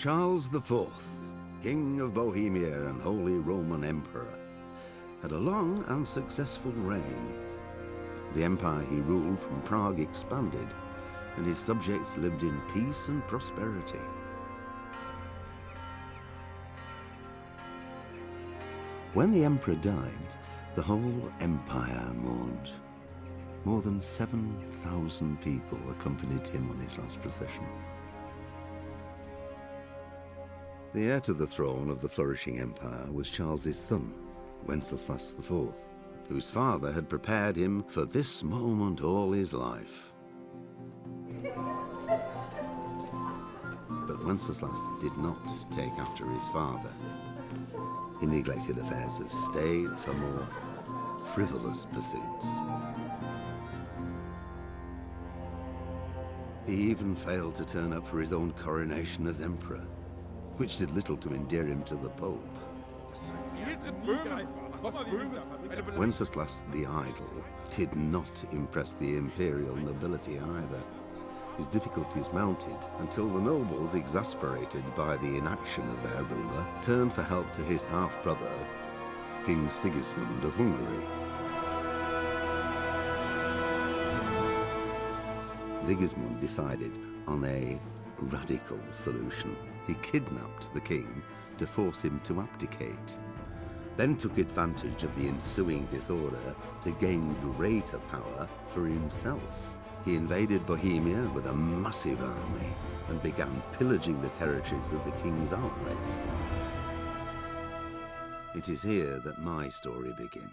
Charles IV, King of Bohemia and Holy Roman Emperor, had a long and successful reign. The empire he ruled from Prague expanded, and his subjects lived in peace and prosperity. When the emperor died, the whole empire mourned. More than 7,000 people accompanied him on his last procession. The heir to the throne of the flourishing empire was Charles's son, Wenceslas IV, whose father had prepared him for this moment all his life. But Wenceslas did not take after his father. He neglected affairs of state for more frivolous pursuits. He even failed to turn up for his own coronation as emperor, which did little to endear him to the Pope. Wenceslas the Idle did not impress the imperial nobility either. His difficulties mounted until the nobles, exasperated by the inaction of their ruler, turned for help to his half-brother, King Sigismund of Hungary. Sigismund decided on a radical solution. He kidnapped the king to force him to abdicate, then took advantage of the ensuing disorder to gain greater power for himself. He invaded Bohemia with a massive army and began pillaging the territories of the king's allies. It is here that my story begins.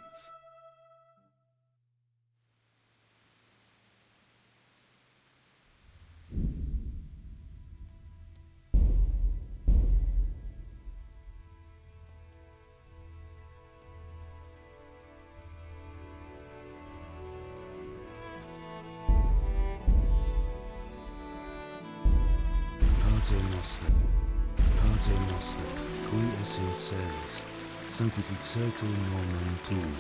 Pater Noster, qui es in celis, sanctificetur nomen tuum.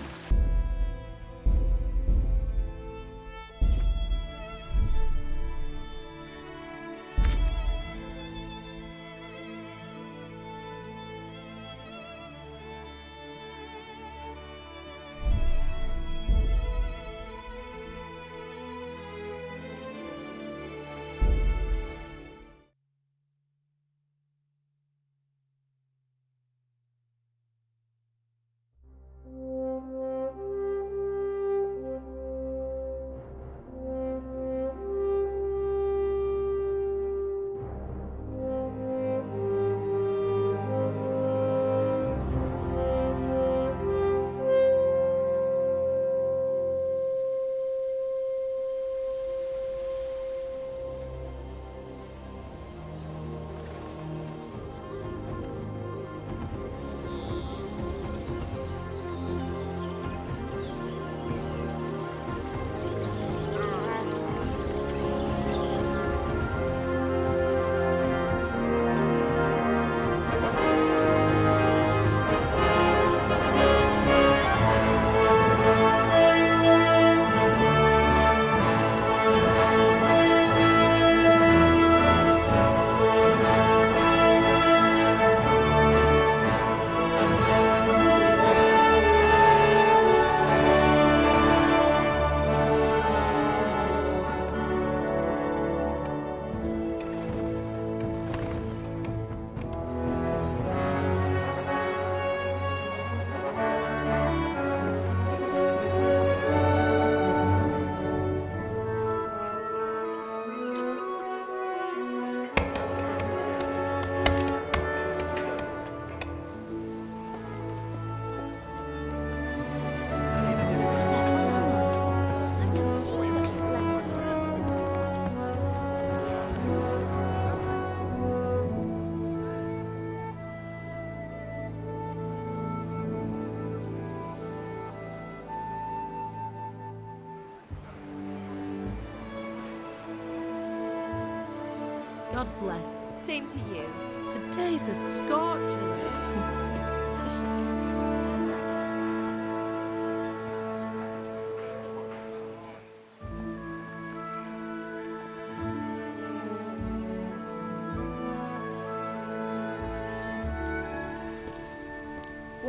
God bless. Same to you. Today's a scorcher.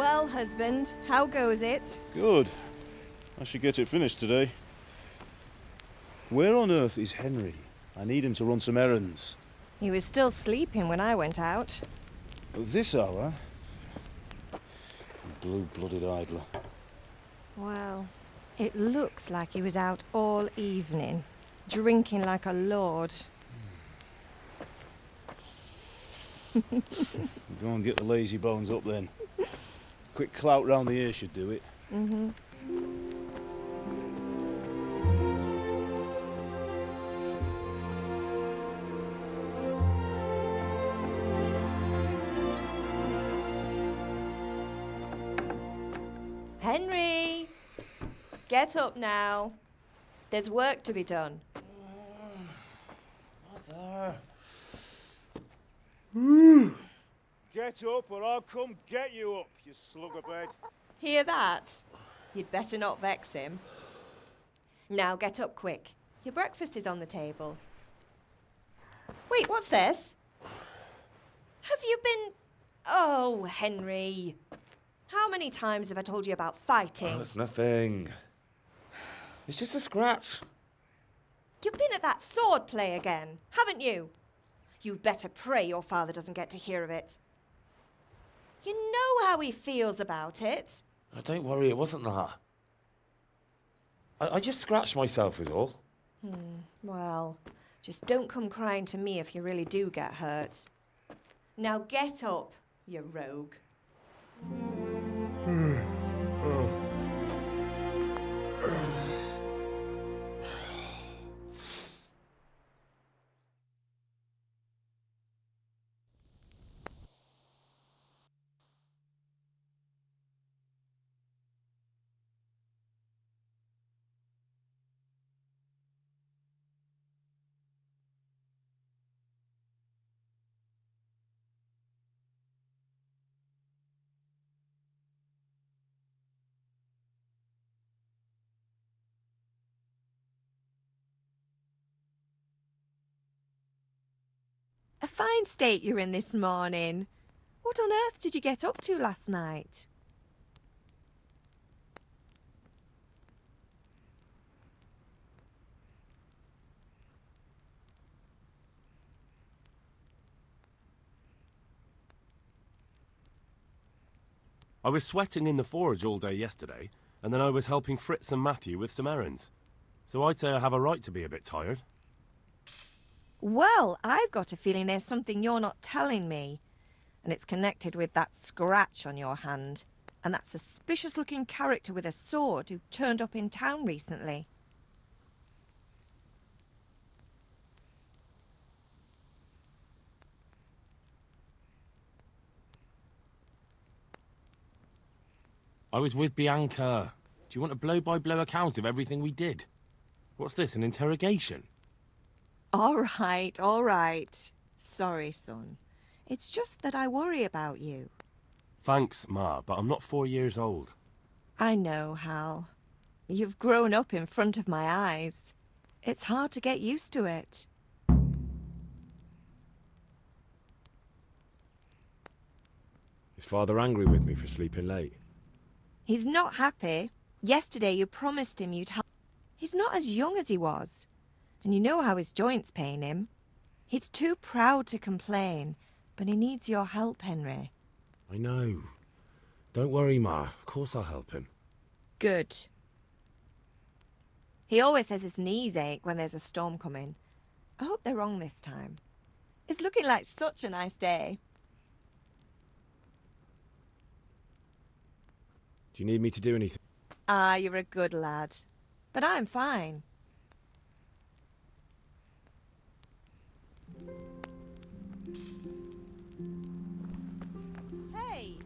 Well, husband, how goes it? Good. I should get it finished today. Where on earth is Henry? I need him to run some errands. He was still sleeping when I went out. At this hour? Blue-blooded idler. Well, it looks like he was out all evening, drinking like a lord. Go and get the lazy bones up then. Quick clout round the ear should do it. Mm-hmm. Henry! Get up now. There's work to be done. Mother. Get up or I'll come get you up, you slugabed. Hear that? You'd better not vex him. Now get up quick. Your breakfast is on the table. Wait, what's this? Have you been... Oh, Henry. How many times have I told you about fighting? Oh, it's nothing. It's just a scratch. You've been at that sword play again, haven't you? You'd better pray your father doesn't get to hear of it. You know how he feels about it. Oh, don't worry, it wasn't that. I just scratched myself is all. Well, just don't come crying to me if you really do get hurt. Now get up, you rogue. A fine state you're in this morning. What on earth did you get up to last night? I was sweating in the forge all day yesterday, and then I was helping Fritz and Matthew with some errands. So I'd say I have a right to be a bit tired. Well, I've got a feeling there's something you're not telling me. And it's connected with that scratch on your hand. And that suspicious-looking character with a sword who turned up in town recently. I was with Bianca. Do you want a blow-by-blow account of everything we did? What's this, an interrogation? All right, all right. Sorry, son. It's just that I worry about you. Thanks, Ma, but I'm not 4 years old. I know, Hal. You've grown up in front of my eyes. It's hard to get used to it. Is Father angry with me for sleeping late? He's not happy. Yesterday you promised him you'd help. He's not as young as he was. And you know how his joints pain him. He's too proud to complain, but he needs your help, Henry. I know. Don't worry, Ma. Of course I'll help him. Good. He always says his knees ache when there's a storm coming. I hope they're wrong this time. It's looking like such a nice day. Do you need me to do anything? Ah, you're a good lad. But I'm fine. Hey!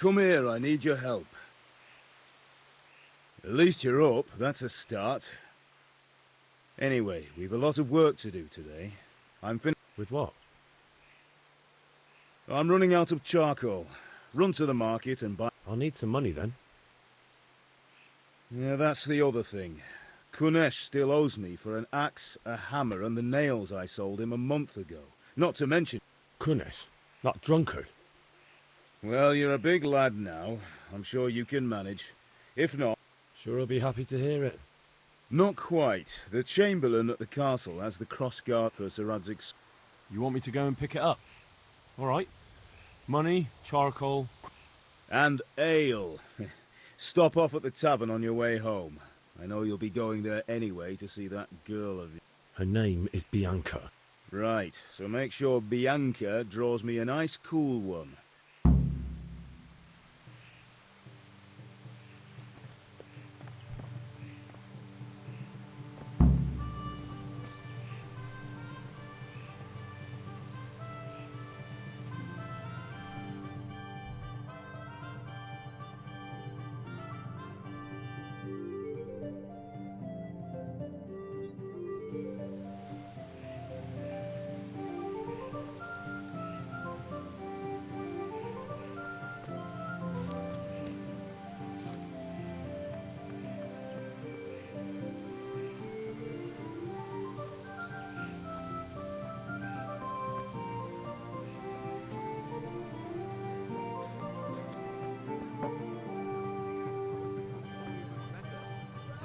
Come here, I need your help. At least you're up, that's a start. Anyway, we've a lot of work to do today. With what? I'm running out of charcoal. Run to the market and buy... I'll need some money then. Yeah, that's the other thing. Kunesh still owes me for an axe, a hammer, and the nails I sold him a month ago. Not to mention... Kunesh? That drunkard? Well, you're a big lad now. I'm sure you can manage. If not... Sure I'll be happy to hear it. Not quite. The Chamberlain at the castle has the cross-guard for Sir Radzig's... You want me to go and pick it up? Alright. Money, charcoal... And ale. Stop off at the tavern on your way home. I know you'll be going there anyway to see that girl of yours. Her name is Bianca. Right, so make sure Bianca draws me a nice cool one.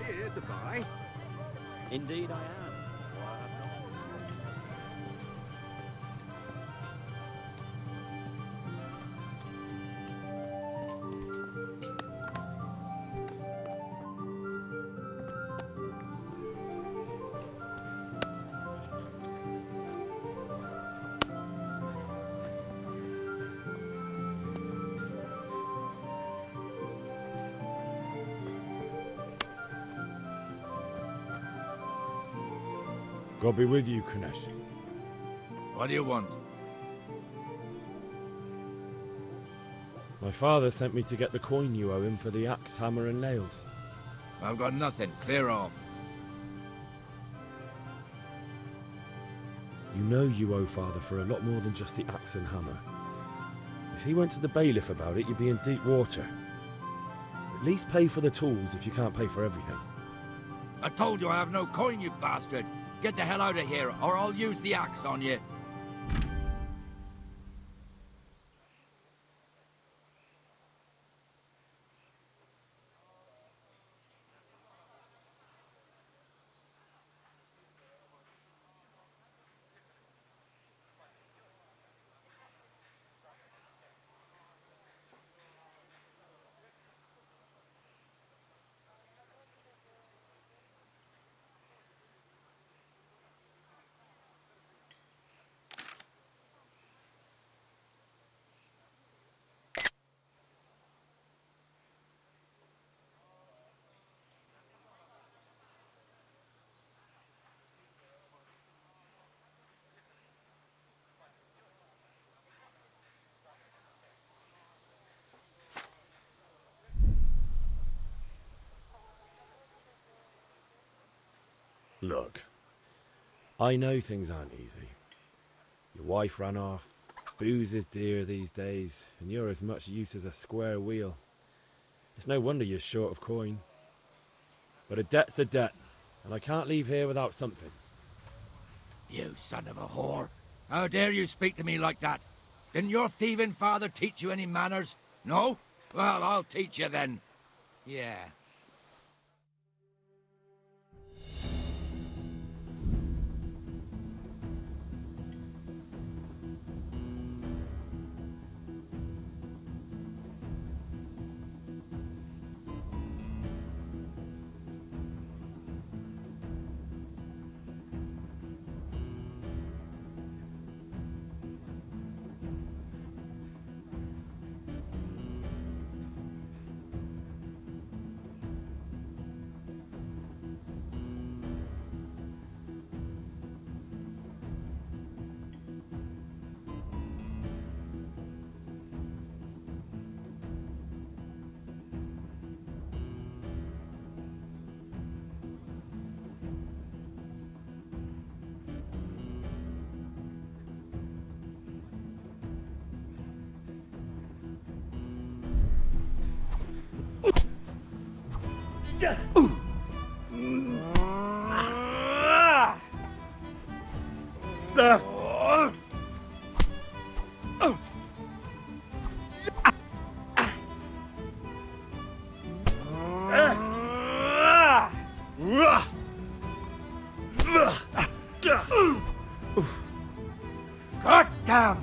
Here to buy. Indeed I am. God be with you, Kunesh. What do you want? My father sent me to get the coin you owe him for the axe, hammer and nails. I've got nothing. Clear off. You know you owe father for a lot more than just the axe and hammer. If he went to the bailiff about it, you'd be in deep water. At least pay for the tools if you can't pay for everything. I told you I have no coin, you bastard. Get the hell out of here, or I'll use the axe on you. Look, I know things aren't easy. Your wife ran off, booze is dear these days, and you're as much use as a square wheel. It's no wonder you're short of coin. But a debt's a debt, and I can't leave here without something. You son of a whore. How dare you speak to me like that? Didn't your thieving father teach you any manners? No? Well, I'll teach you then. Yeah. God damn!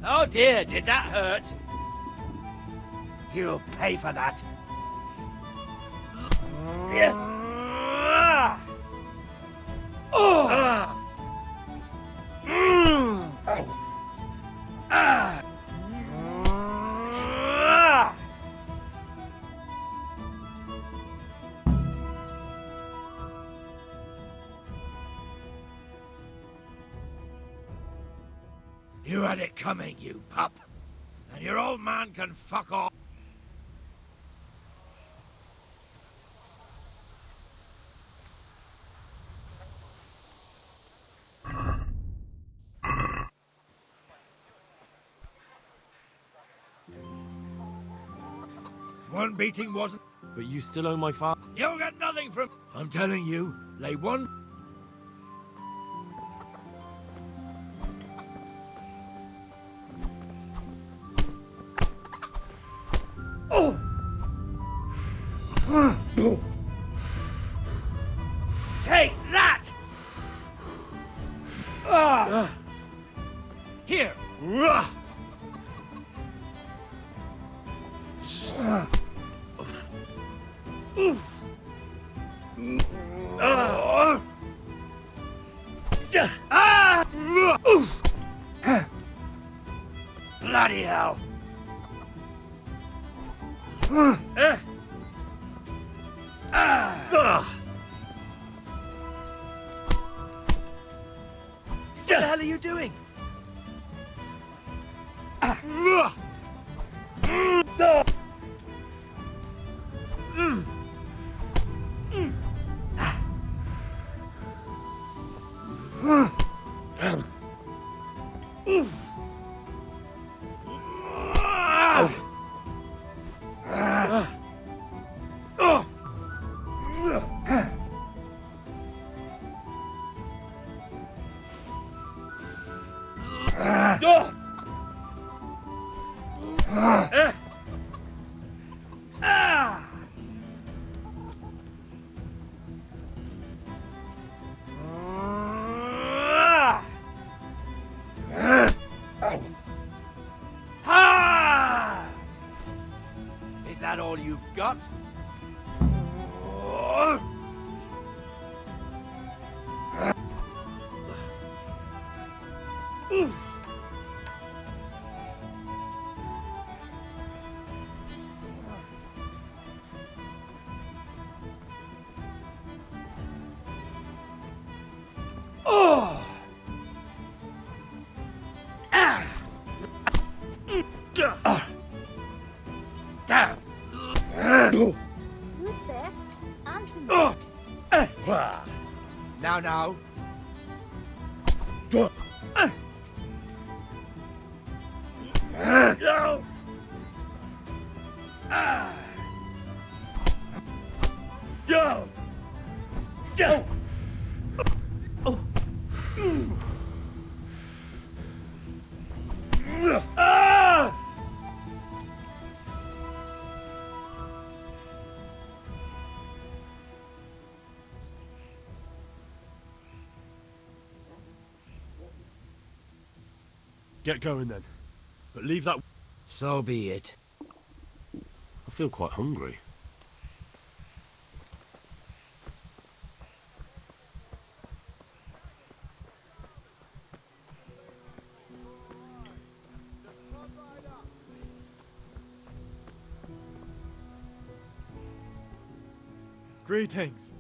Oh dear, did that hurt? You'll pay for that. You had it coming, you pup. And your old man can fuck off. One beating wasn't... But you still owe my father. You'll get nothing from... I'm telling you, lay one... Take that! Here! Bloody hell! What the hell are you doing? Is that all you've got? Damn! Who's there? Answer me. Now. No! Go! Go! Get going then. But leave that... So be it. I feel quite hungry. Greetings.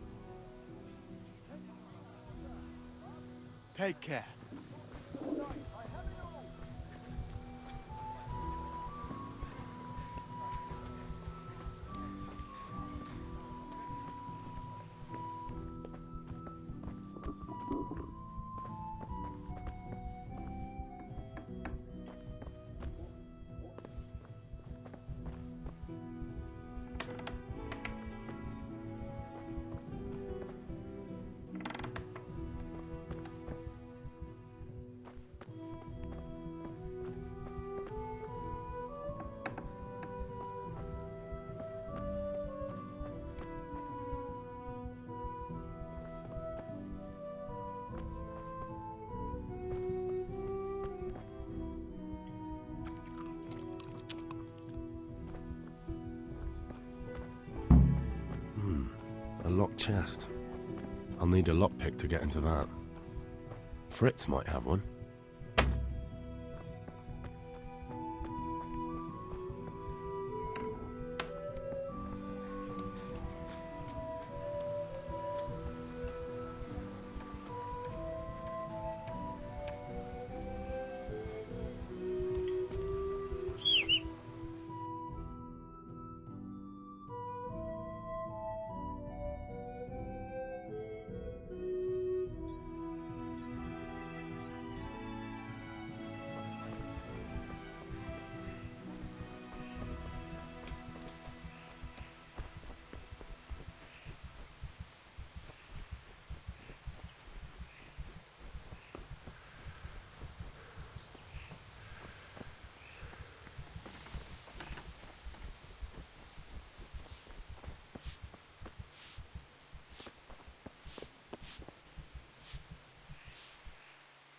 Take care. locked chest. I'll need a lockpick to get into that. Fritz might have one.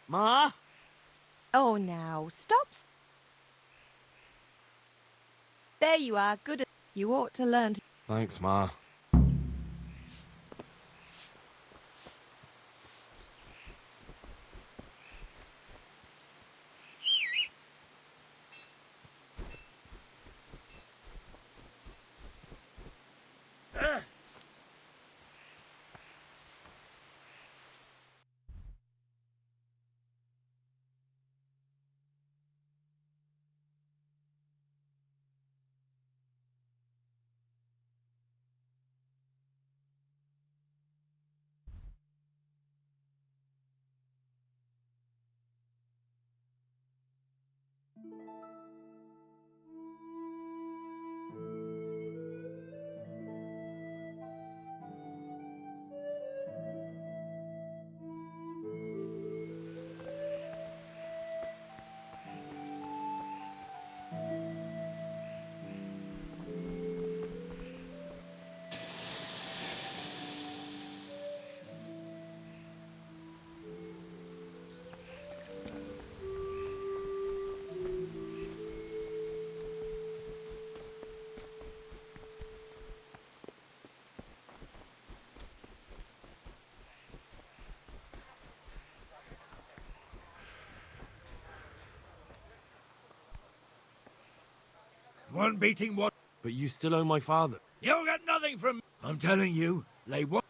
Ma? Oh, now, stop. There you are, good. You ought to learn to... Thanks, Ma. One beating one. But you still owe my father. You'll get nothing from... I'm telling you, lay one...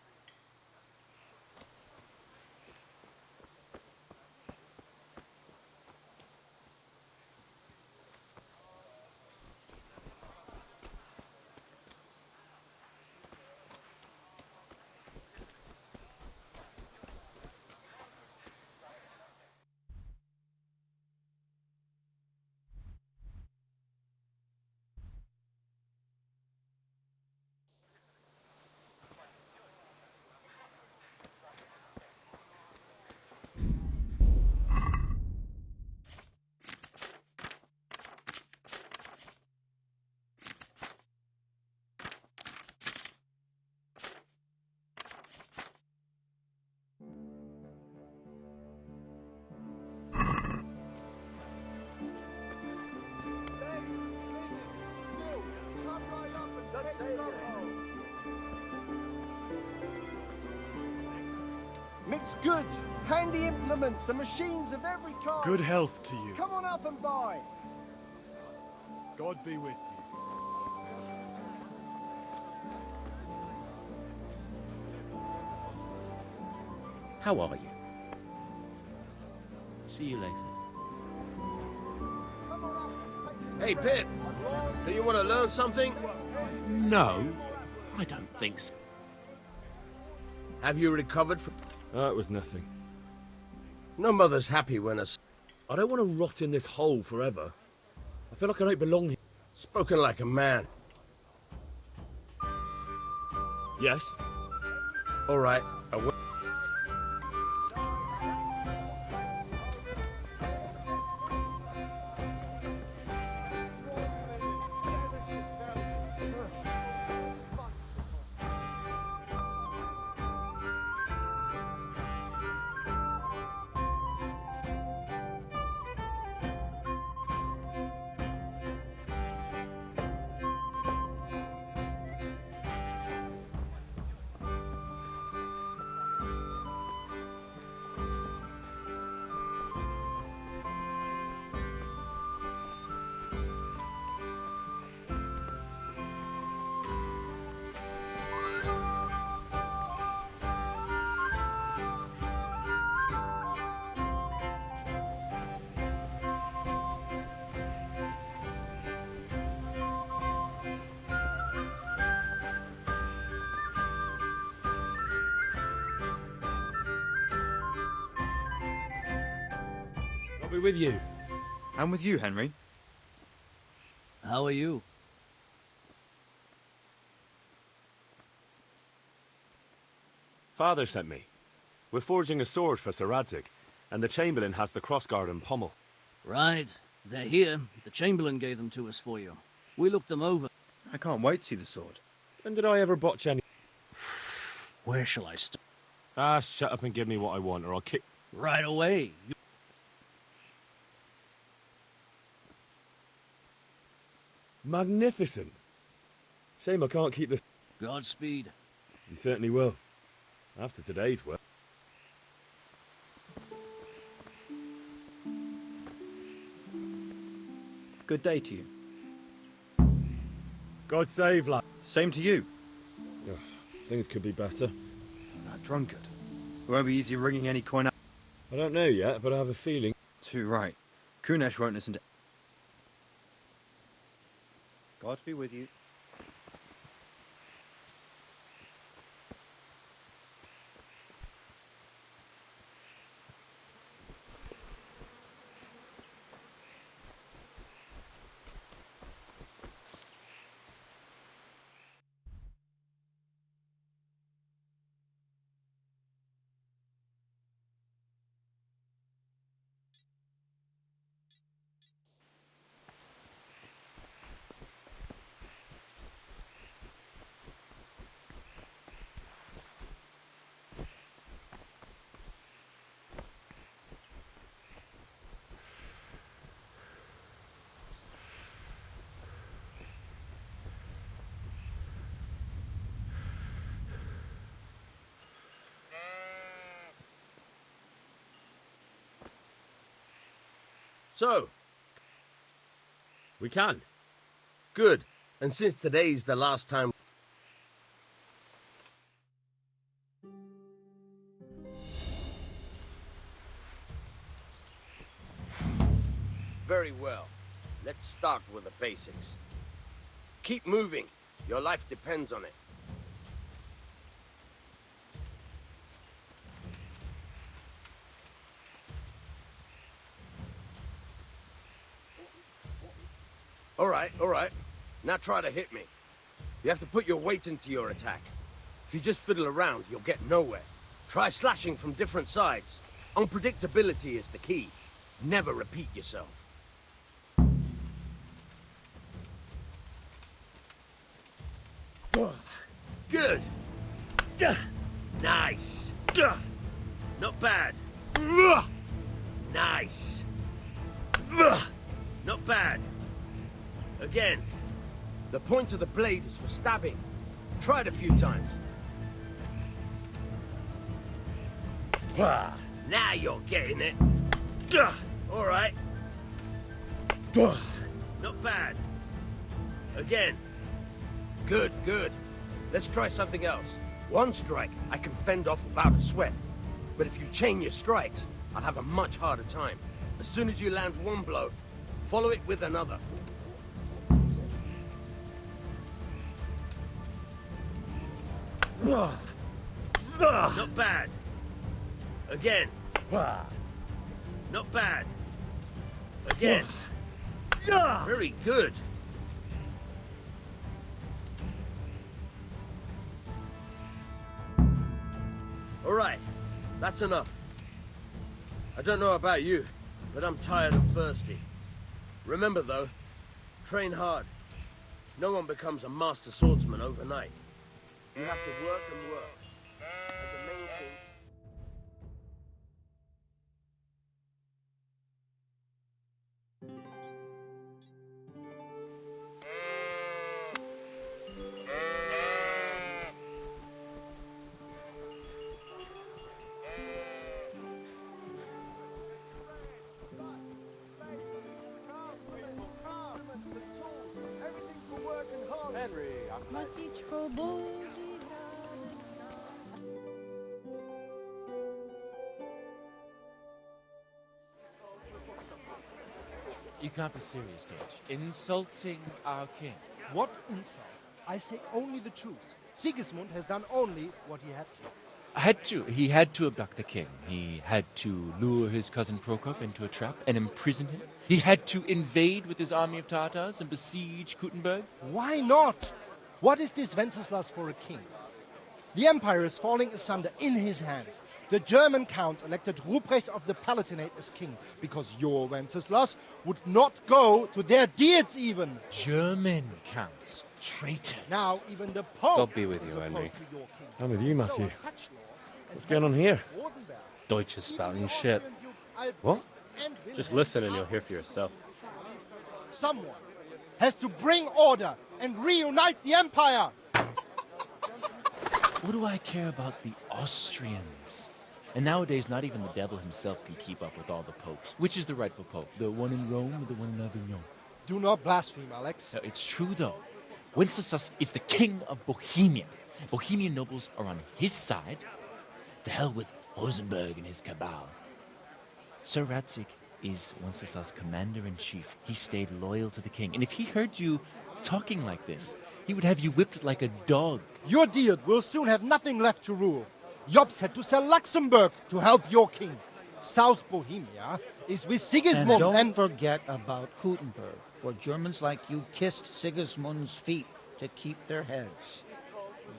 Mixed goods, handy implements, and machines of every kind. Good health to you. Come on up and buy. God be with you. How are you? See you later. Hey, Pip. Do you want to learn something? No, I don't think so. Have you recovered from... It was nothing. No mother's happy when a... I don't want to rot in this hole forever. I feel like I don't belong here. Spoken like a man. Yes? All right. I will... with you. And with you, Henry. How are you? Father sent me. We're forging a sword for Sir Radzig, and the Chamberlain has the crossguard and pommel. Right. They're here. The Chamberlain gave them to us for you. We looked them over. I can't wait to see the sword. When did I ever botch any... Where shall I start? Ah, shut up and give me what I want, or I'll kick... Right away. Magnificent. Shame I can't keep this... Godspeed. You certainly will. After today's work. Good day to you. God save, lad. Same to you. Ugh, things could be better. That drunkard. It won't be easy wringing any coin out. I don't know yet, but I have a feeling... Too right. Kunesh won't listen to... God be with you. So, We can. good. And since today's the last time... Very well. Let's start with the basics. Keep moving. Your life depends on it. All right. Now try to hit me. You have to put your weight into your attack. If you just fiddle around, you'll get nowhere. Try slashing from different sides. Unpredictability is the key. Never repeat yourself. Good. Nice. Not bad. Nice. Not bad. Again. The point of the blade is for stabbing. Try it a few times. Now you're getting it. All right. Not bad. Again. Good. Let's try something else. One strike I can fend off without a sweat. But if you chain your strikes, I'll have a much harder time. As soon as you land one blow, follow it with another. Not bad. Again. Not bad. Again. Very good. All right, that's enough. I don't know about you, but I'm tired and thirsty. Remember though, train hard. No one becomes a master swordsman overnight. You have to work and work. And the main thing... You can't be serious, George. Insulting our king. What insult? I say only the truth. Sigismund has done only what he had to. He had to abduct the king. He had to lure his cousin Prokop into a trap and imprison him. He had to invade with his army of Tatars and besiege Kuttenberg. Why not? What is this Wenceslas for a king? The empire is falling asunder in his hands. The German counts elected Ruprecht of the Palatinate as king because your Wenceslas would not go to their deeds even. German counts. Traitor. Now even the Pope. God be with you, Henry. I'm with you, Matthew. What's going on here? Deutsch is spouting shit. What? Just listen and you'll hear for yourself. Someone has to bring order and reunite the empire. What do I care about the Austrians? And nowadays, not even the devil himself can keep up with all the popes. Which is the rightful pope? The one in Rome or the one in Avignon? Do not blaspheme, Alex. No, it's true, though. Wenceslas is the king of Bohemia. Bohemian nobles are on his side. To hell with Rosenberg and his cabal. Sir Radzig is Wenceslas' commander-in-chief. He stayed loyal to the king. And if he heard you talking like this, he would have you whipped like a dog. Your deal will soon have nothing left to rule. Jobs had to sell Luxembourg to help your king. South Bohemia is with Sigismund and don't forget about Kuttenberg, where Germans like you kissed Sigismund's feet to keep their heads.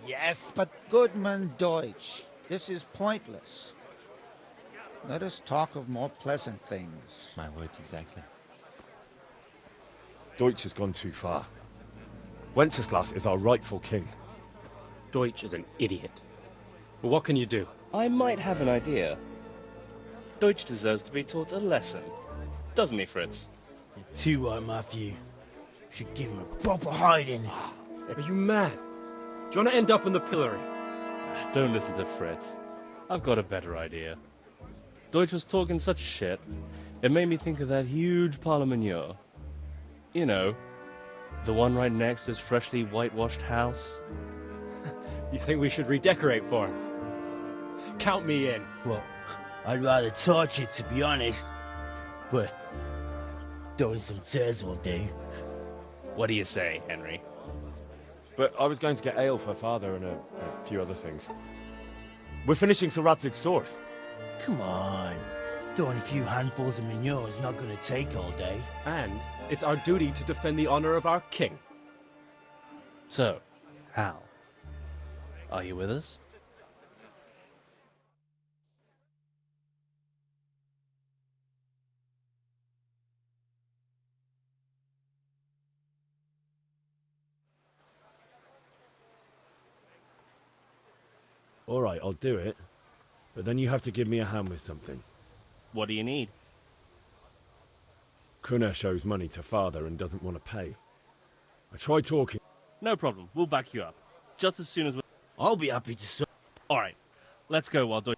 Yes, but... Goodman Deutsch, this is pointless. Let us talk of more pleasant things. My words exactly. Deutsch has gone too far. Wenceslas is our rightful king. Deutsch is an idiot. But what can you do? I might have an idea. Deutsch deserves to be taught a lesson. Doesn't he, Fritz? You're too right, Matthew. Should give him a proper hiding. Are you mad? Do you want to end up in the pillory? Don't listen to Fritz. I've got a better idea. Deutsch was talking such shit, it made me think of that huge parliament. You know, the one right next to his freshly whitewashed house. You think we should redecorate for him? Count me in. Well, I'd rather torch it, to be honest. But throwing some turds will do. What do you say, Henry? But I was going to get ale for father and a few other things. We're finishing Sir Radzig's sword. Come on. Throwing a few handfuls of manure is not going to take all day. And it's our duty to defend the honor of our king. So, how? Are you with us? All right, I'll do it. But then you have to give me a hand with something. What do you need? Kruna shows money to father and doesn't want to pay. I tried talking. No problem. We'll back you up. Just as soon as we... I'll be happy to serve. All right. Let's go while doing...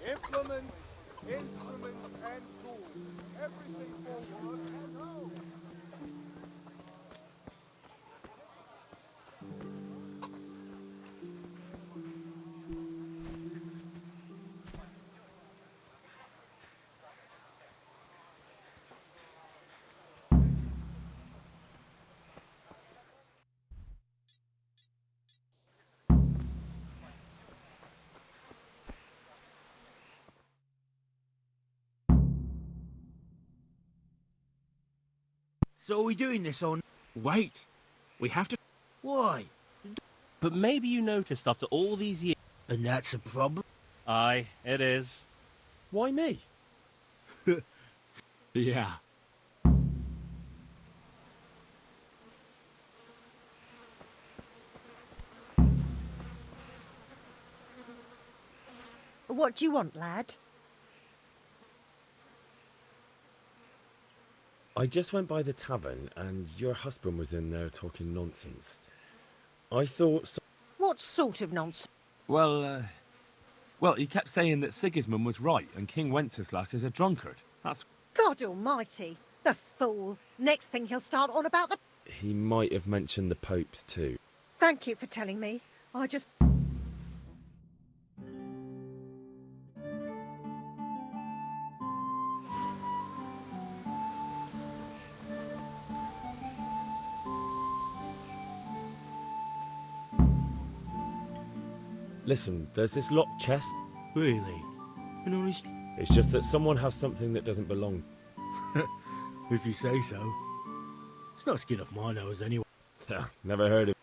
Implements, instruments, and tools. Everything for work and home. So are we doing this on? Wait. We have to... Why? But maybe you noticed after all these years... And that's a problem? Aye, it is. Why me? Yeah. What do you want, lad? I just went by the tavern and your husband was in there talking nonsense. I thought... What sort of nonsense? Well, Well, he kept saying that Sigismund was right and King Wenceslas is a drunkard. That's... God almighty! The fool! Next thing he'll start on about the... He might have mentioned the popes too. Thank you for telling me. I just... Listen, there's this locked chest. Really? And all this... It's just that someone has something that doesn't belong. If you say so. It's not skin off my nose anyway. Never heard of...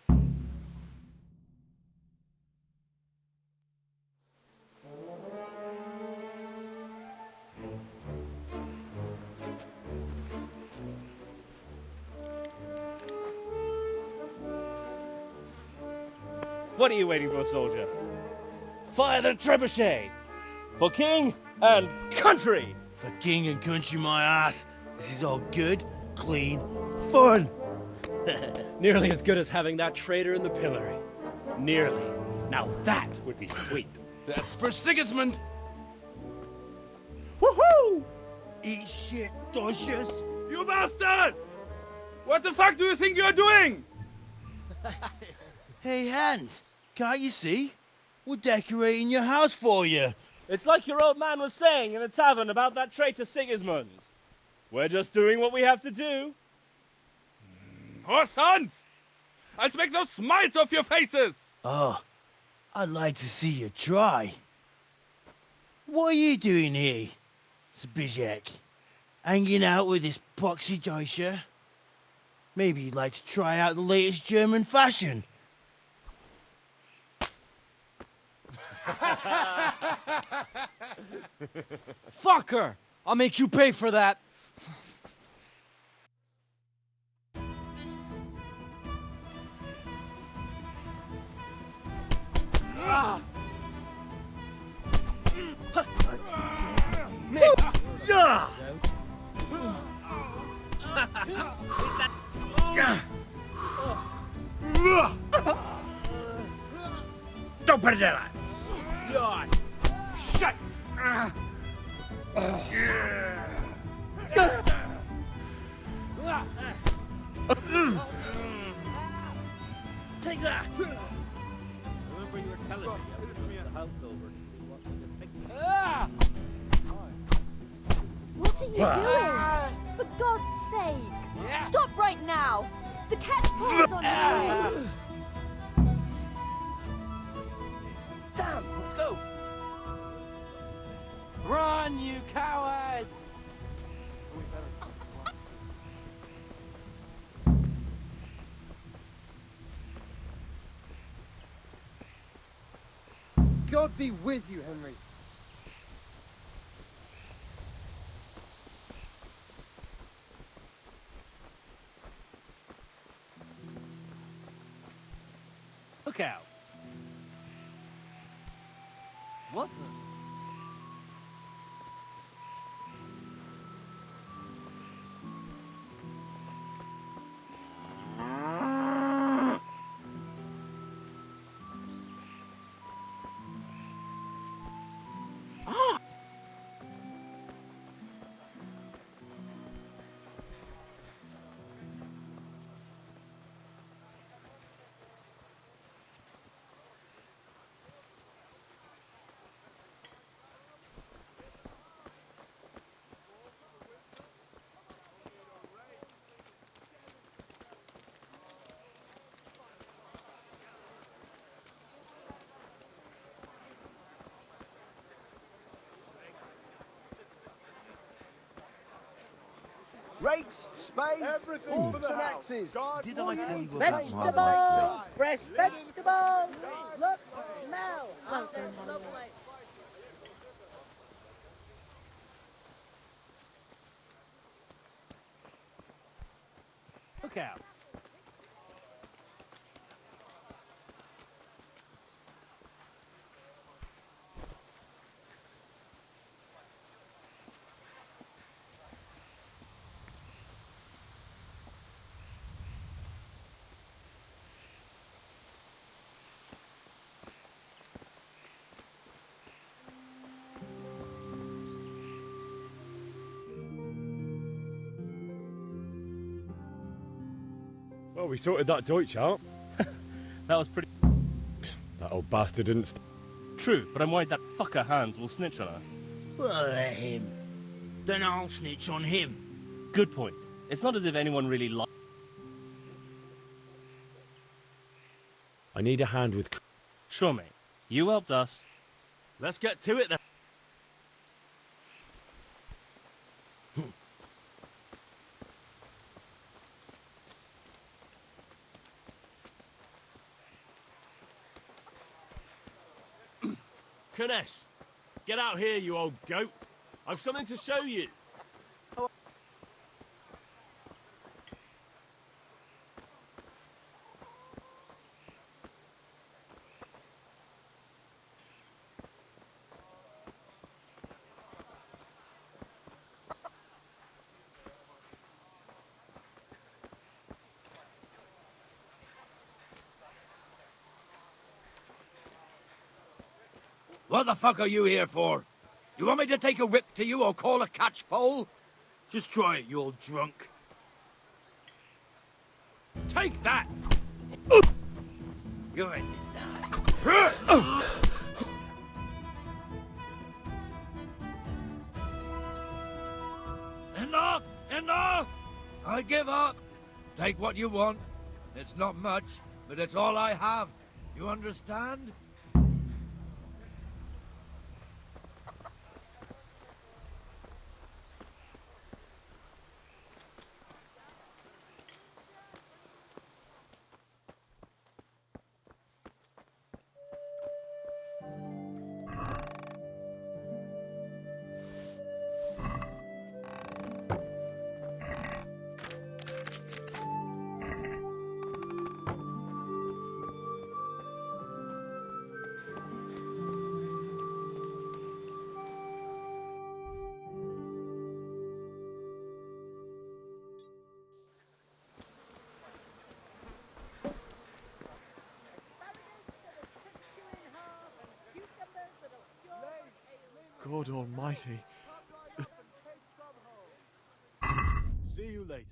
What are you waiting for, soldier? Fire the trebuchet! For king and country! For king and country, my ass. This is all good, clean, fun. Nearly as good as having that traitor in the pillory. Nearly. Now that would be sweet. That's for Sigismund! Woohoo! Eat shit, Docious. You bastards! What the fuck do you think you're doing? Hey, Hans, can't you see? We're decorating your house for you. It's like your old man was saying in the tavern about that traitor Sigismund. We're just doing what we have to do. Oh, sons! I'll make those smiles off your faces! Oh, I'd like to see you try. What are you doing here, Zbyszek? Hanging out with this poxy Deutscher? Maybe you'd like to try out the latest German fashion. Fuck her! I'll make you pay for that. Ah. Don't put it in that. Shut! Take that! Remember you were telling me I would move the house over to see what we could pick. What are you doing? For God's sake! Stop right now! The cat's paw is on you! Damn, let's go! Run, you cowards! God be with you, Henry. Look out! What the? Rakes, spades, Everything for the and house. axes. Did I tell you about Vegetables! Fresh vegetables! Look, smell! Look out! Well, we sorted that Deutsch out. That was pretty... That old bastard didn't... True, but I'm worried that fucker Hans will snitch on us. Well, let him. Then I'll snitch on him. Good point. It's not as if anyone really likes... I need a hand with... Sure, mate. You helped us. Let's get to it then. Kanesh, get out here, you old goat. I've something to show you. What the fuck are you here for? You want me to take a whip to you or call a catch pole? Just try it, you old drunk. Take that! You're in this now. Enough! Enough! I give up. Take what you want. It's not much, but it's all I have. You understand? God almighty. See you later.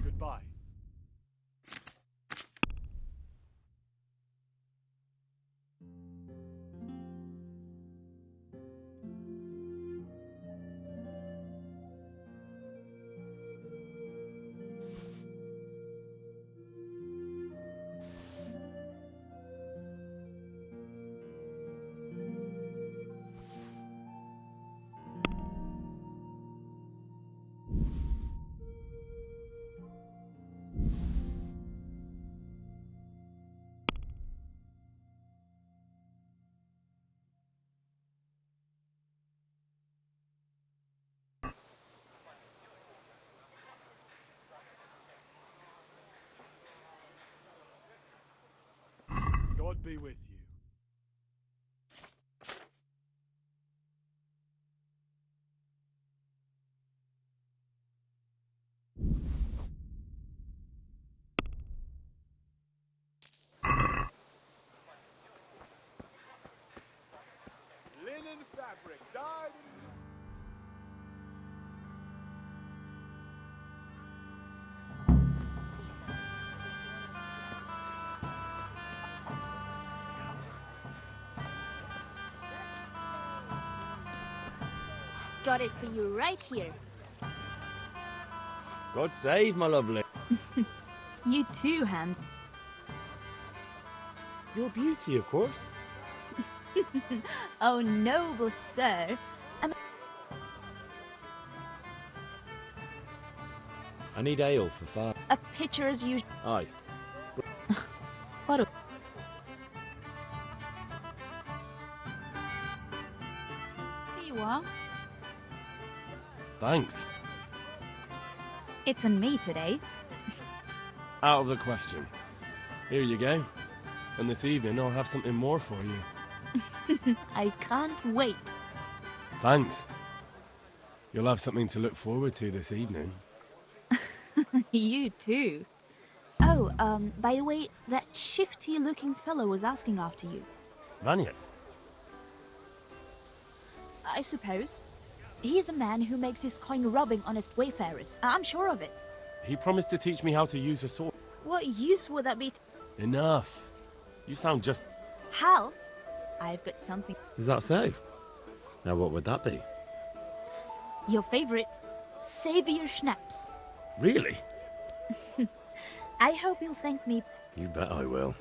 Goodbye. God be with you. Linen fabric dyed in... Got it for you right here. God save my lovely. You too, Hans. Your beauty, of course. Oh, noble sir. I need ale for fire. A pitcher as usual. Aye. Here you are. Thanks. It's on me today. Out of the question. Here you go. And this evening I'll have something more for you. I can't wait. Thanks. You'll have something to look forward to this evening. You too. Oh, by the way, that shifty-looking fellow was asking after you. Vanya? I suppose. He's a man who makes his coin robbing honest wayfarers. I'm sure of it. He promised to teach me how to use a sword. What use would that be? Enough. You sound just... Hal, I've got something. Is that so? Now what would that be? Your favorite, Saber schnapps. Really? I hope you'll thank me. You bet I will.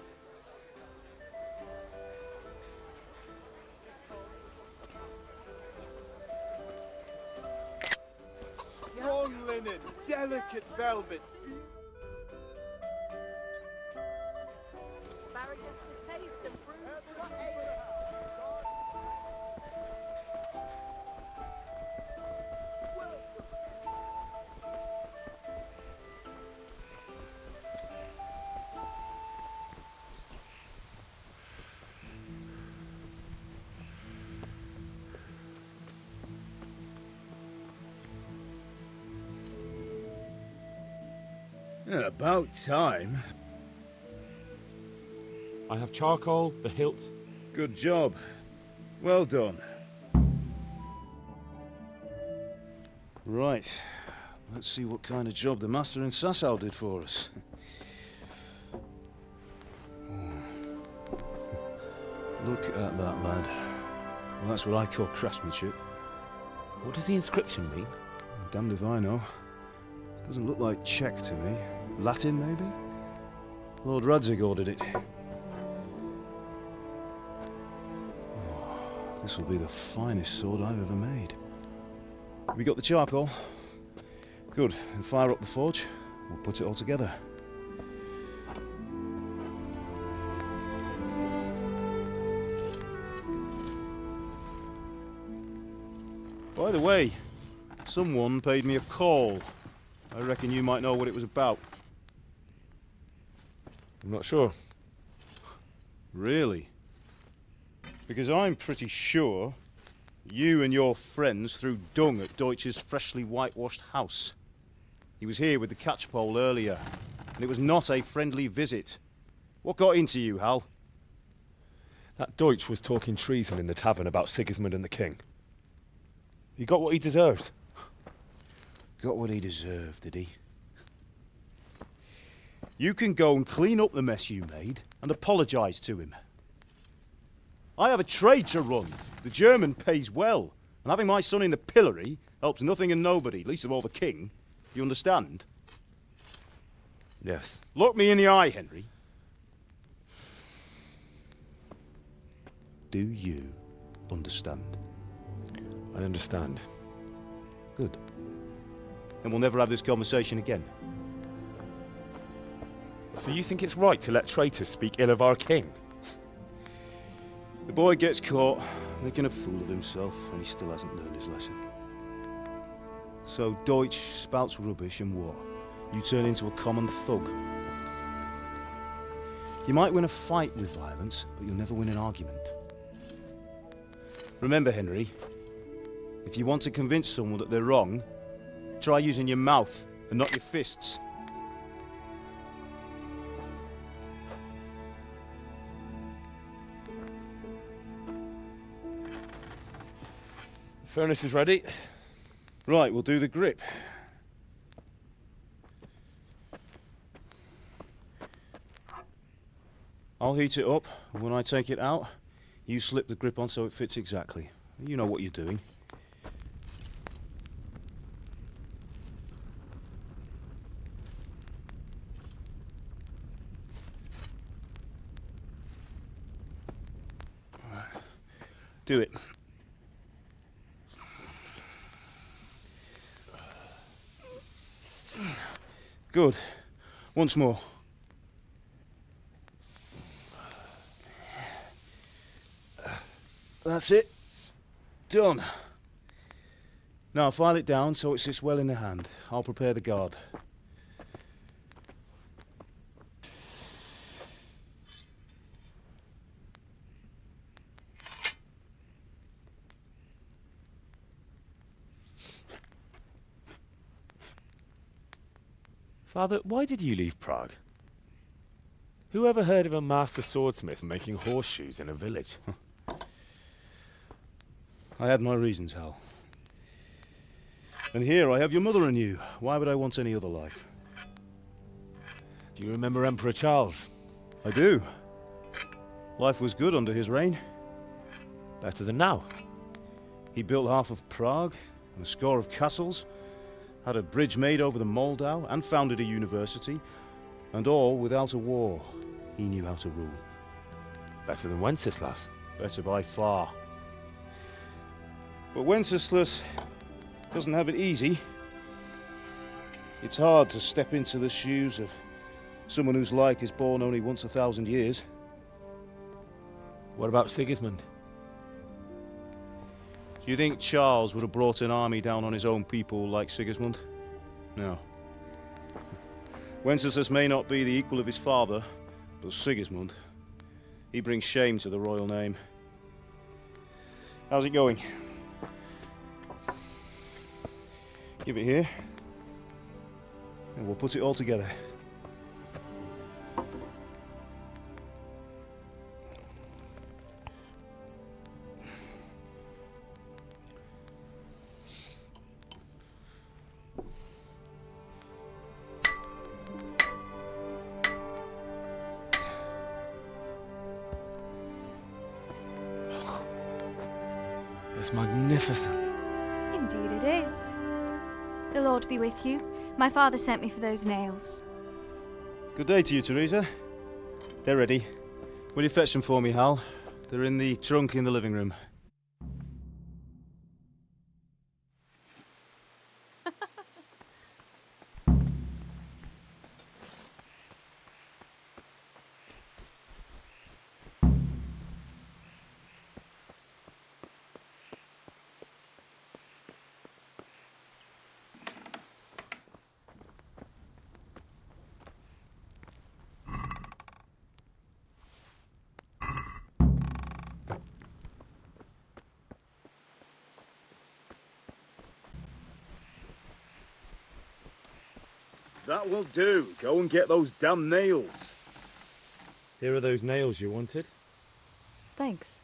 Strong linen, delicate velvet. Yeah, about time. I have charcoal, the hilt. Good job. Well done. Right. Let's see what kind of job the master in Sasau did for us. Look at that, lad. Well, that's what I call craftsmanship. What does the inscription mean? Damned if I know. Doesn't look like Czech to me. Latin, maybe? Lord Radzig ordered it. Oh, this will be the finest sword I've ever made. We got the charcoal? Good. Then fire up the forge. We'll put it all together. By the way, someone paid me a call. I reckon you might know what it was about. I'm not sure. Really? Because I'm pretty sure you and your friends threw dung at Deutsch's freshly whitewashed house. He was here with the catchpole earlier, and it was not a friendly visit. What got into you, Hal? That Deutsch was talking treason in the tavern about Sigismund and the king. He got what he deserved. Got what he deserved, did he? You can go and clean up the mess you made and apologise to him. I have a trade to run. The German pays well, and having my son in the pillory helps nothing and nobody, least of all the king. You understand? Yes. Look me in the eye, Henry. Do you understand? I understand. Good. Then we'll never have this conversation again. So you think it's right to let traitors speak ill of our king? The boy gets caught, making a fool of himself, and he still hasn't learned his lesson. So Deutsch spouts rubbish, and what? You turn into a common thug. You might win a fight with violence, but you'll never win an argument. Remember, Henry, if you want to convince someone that they're wrong, try using your mouth and not your fists. The furnace is ready. Right, we'll do the grip. I'll heat it up, and when I take it out, you slip the grip on so it fits exactly. You know what you're doing. Do it. Good. Once more. That's it. Done. Now file it down so it sits well in the hand. I'll prepare the guard. Father, why did you leave Prague? Who ever heard of a master swordsmith making horseshoes in a village? I had my reasons, Hal. And here I have your mother and you. Why would I want any other life? Do you remember Emperor Charles? I do. Life was good under his reign. Better than now. He built half of Prague and a score of castles, had a bridge made over the Moldau, and founded a university, and all without a war. He knew how to rule. Better than Wenceslas. Better by far. But Wenceslas doesn't have it easy. It's hard to step into the shoes of someone whose like is born only once 1,000 years. What about Sigismund? Do you think Charles would have brought an army down on his own people like Sigismund? No. Wenceslas may not be the equal of his father, but Sigismund, he brings shame to the royal name. How's it going? Give it here, and we'll put it all together. It's magnificent. Indeed it is. The Lord be with you. My father sent me for those nails. Good day to you, Teresa. They're ready. Will you fetch them for me, Hal? They're in the trunk in the living room. That will do. Go and get those damn nails. Here are those nails you wanted. Thanks.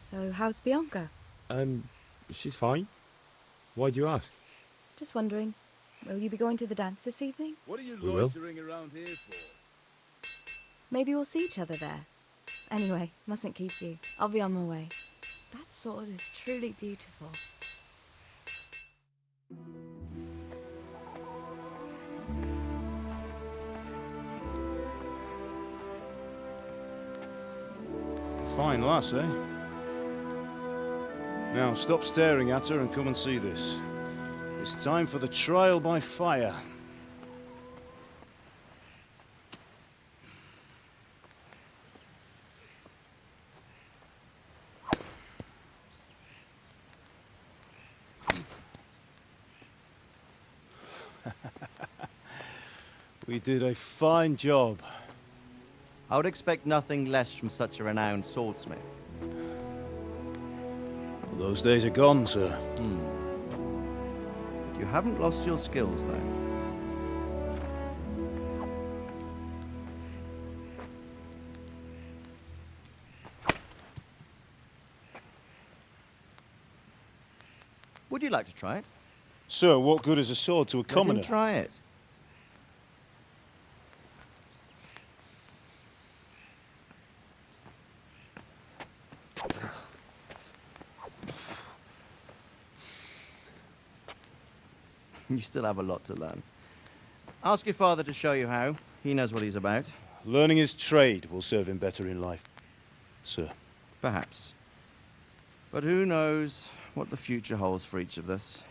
So, how's Bianca? She's fine. Why do you ask? Just wondering, will you be going to the dance this evening? What are you We will. loitering around here for? Maybe we'll see each other there. Anyway, mustn't keep you. I'll be on my way. That sword is truly beautiful. Fine lass, eh? Now stop staring at her and come and see this. It's time for the trial by fire. We did a fine job. I would expect nothing less from such a renowned swordsmith. Well, those days are gone, sir. But you haven't lost your skills, though. Would you like to try it? Sir, what good is a sword to a commoner? Let him try it. You still have a lot to learn. Ask your father to show you how. He knows what he's about. Learning his trade will serve him better in life, sir. Perhaps. But who knows what the future holds for each of us.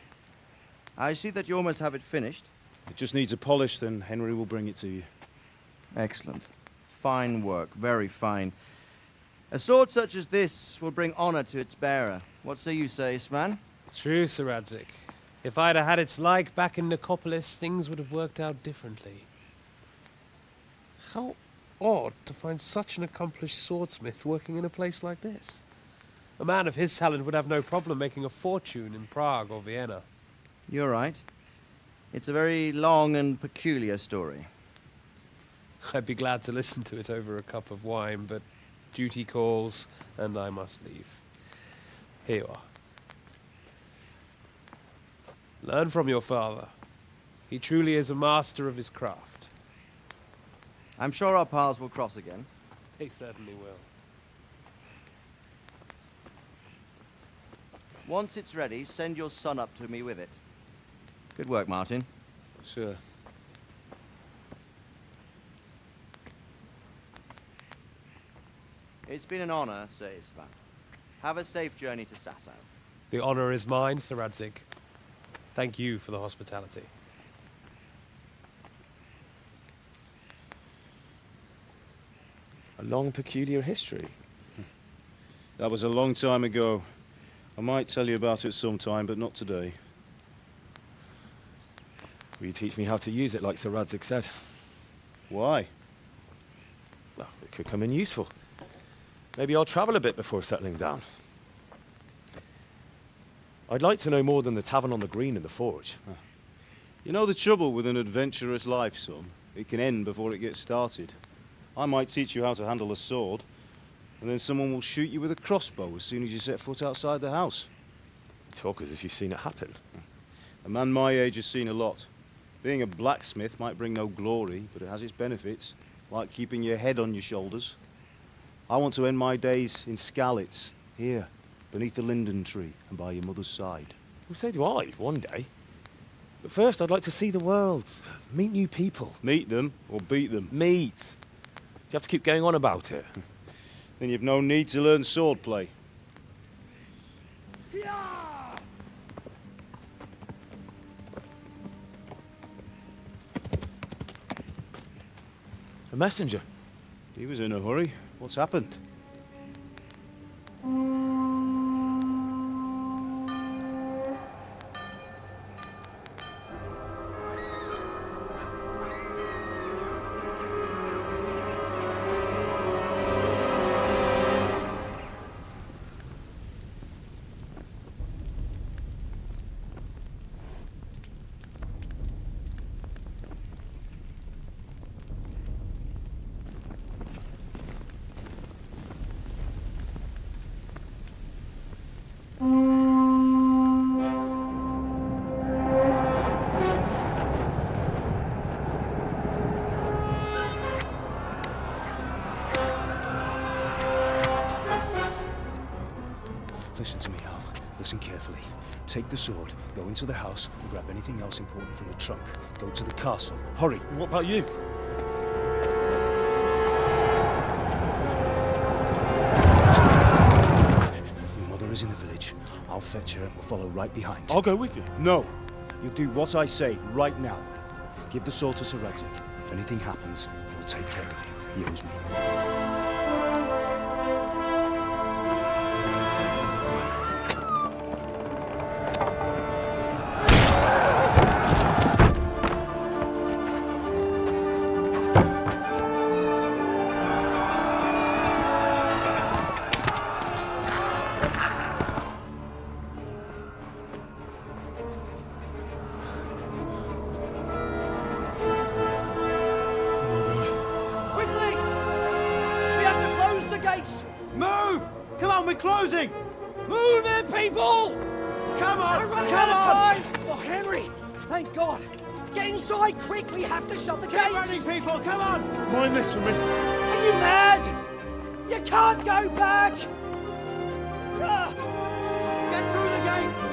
I see that you almost have it finished. It just needs a polish, then Henry will bring it to you. Excellent. Fine work, very fine. A sword such as this will bring honor to its bearer. What say you, Svan? True, Sir Radzik. If I'd had its like back in Nicopolis, things would have worked out differently. How odd to find such an accomplished swordsmith working in a place like this. A man of his talent would have no problem making a fortune in Prague or Vienna. You're right. It's a very long and peculiar story. I'd be glad to listen to it over a cup of wine, but duty calls, and I must leave. Here you are. Learn from your father. He truly is a master of his craft. I'm sure our paths will cross again. He certainly will. Once it's ready, send your son up to me with it. Good work, Martin. Sure. It's been an honor, Sir Isvan. Have a safe journey to Sasau. The honor is mine, Sir Radzik. Thank you for the hospitality. A long, peculiar history. That was a long time ago. I might tell you about it sometime, but not today. Will you teach me how to use it, like Sir Radzik said? Why? Well, it could come in useful. Maybe I'll travel a bit before settling down. I'd like to know more than the tavern on the green and the forge. You know the trouble with an adventurous life, son? It can end before it gets started. I might teach you how to handle a sword, and then someone will shoot you with a crossbow as soon as you set foot outside the house. You talk as if you've seen it happen. A man my age has seen a lot. Being a blacksmith might bring no glory, but it has its benefits, like keeping your head on your shoulders. I want to end my days in Skalitz, here, beneath the linden tree and by your mother's side. Well, so do I, one day. But first, I'd like to see the world, meet new people. Meet them or beat them? Meet. You have to keep going on about it. Then you've no need to learn swordplay. A messenger. He was in a hurry. What's happened? Listen to me, Hal. Listen carefully. Take the sword, go into the house, and grab anything else important from the trunk. Go to the castle. Hurry! What about you? Your mother is in the village. I'll fetch her and we'll follow right behind. I'll go with you. No. You'll do what I say right now. Give the sword to Sir Radzik. If anything happens, he'll take care of you. He owes me. Move! Come on, we're closing! Move it, people! Come on! We're running Come out on! of time! Oh, Henry! Thank God! Get inside, quick! We have to shut the gates! Get running, people! Come on! Mind this for me. Are you mad? You can't go back! Ah. Get through the gates!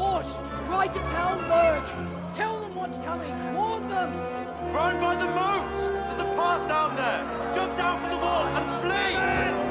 horse! Ride to Talmberg! Tell them what's coming! Warn them! Run by the moat! There's a path down there! Jump down from the wall and flee!